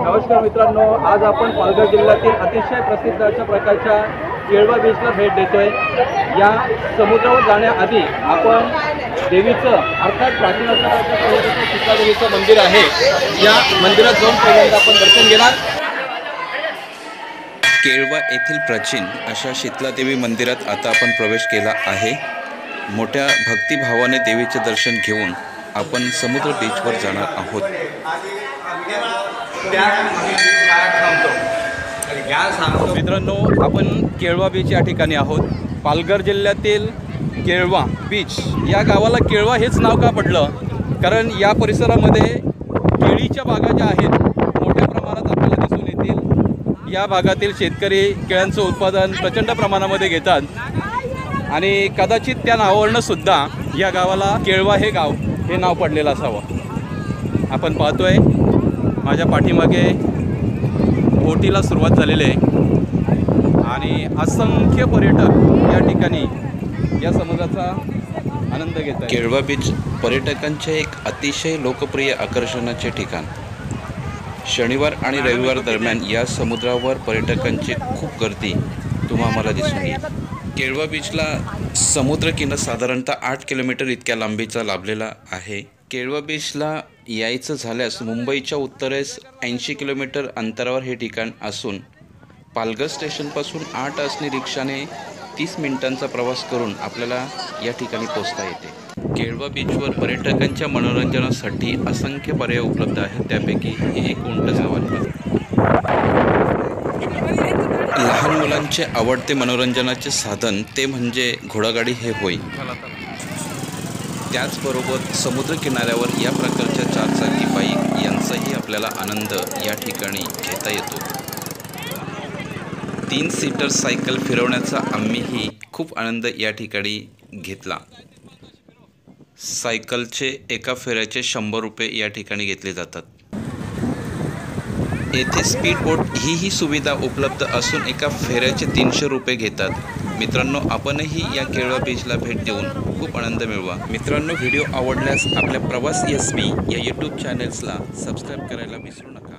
नमस्कार मित्रांनो, आज आपण पालघर जिल्ह्यातील अतिशय प्रसिद्ध अशा प्रकारच्या केळवा बीचला भेट देतोय। या समुद्रावर जाण्याआधी आपण देवीचं अर्थात प्राचीन असं शीतलादेवीचं मंदिर आहे, या मंदिरात जाऊन पहिल्यांदा आपण दर्शन घेणार। केळवा येथील प्राचीन अशा शीतलादेवी मंदिरात आता आपण प्रवेश केला आहे। मोठ्या भक्तिभावाने देवीचे दर्शन घेऊन आपण समुद्र बीचवर जाणार आहोत। मित्रांनो, आपण केळवा बीच या ठिकाणी आहोत। पालघर जिल्ह्यातील केळवा बीच या गावाला केळवा हेच नाव का पडलं, कारण या परिसरामध्ये केळीच्या बागा ज्या आहेत मोठ्या प्रमाणात आपल्याला दिसून येतील। या भागातील शेतकरी केळ्यांचं उत्पादन प्रचंड प्रमाणामध्ये घेतात आणि कदाचित त्या नावावरनं सुद्धा या गावाला केळवा हे नाव पडलेलं असावं। आपण पाहतोय माझ्या पाठीमागे बोटीला सुरुवात झालेली आहे आणि असंख्य पर्यटक या ठिकाणी या समुद्राचा आनंद घेत आहेत। केळवा बीच पर्यटकांचे एक अतिशय लोकप्रिय आकर्षणाचे ठिकाण। शनिवार आणि रविवार दरम्यान या समुद्रावर पर्यटकांची खूप गर्दी तुम्हाला दिसून येईल। केळवा बीचला समुद्रकिनारा साधारणतः 8 किलोमीटर इतक्या लांबीचा लाभलेला आहे। केळवा बीचला यायचं झाल्यास मुंबईच्या उत्तरेस 80 किलोमीटर अंतरावर हे ठिकाण असून पालघर स्टेशनपासून 8 आसनी रिक्षाने 30 मिनिटांचा प्रवास करून आपल्याला या ठिकाणी पोहोचता येते। केळवा बीचवर पर्यटकांच्या मनोरंजनासाठी असंख्य पर्याय उपलब्ध आहेत, त्यापैकी हे एक उंट सवारी। लहान मुलांचे आवडते मनोरंजनाचे साधन ते म्हणजे घोडागाडी हे होय। त्याचबरोबर समुद्रकिनाऱ्यावर या प्रकारच्या 4 चाकी बाईक यांचाही आपल्याला आनंद या ठिकाणी घेता येतो। 3 सीटर सायकल फिरवण्याचा आम्हीही खूप आनंद या ठिकाणी घेतला। सायकलचे एका फेऱ्याचे 100 रुपये या ठिकाणी घेतले जातात। येथे स्पीड बोट ही सुविधा उपलब्ध असून एका फेऱ्याचे 300 रुपये घेतात। मित्रांनो, आपणही या केळवा बीचला भेट देऊन खूप आनंद मिळवा। मित्रांनो, व्हिडिओ आवडल्यास आपल्या प्रवास SB या यूट्यूब चॅनल्सला सबस्क्राईब करायला विसरू नका।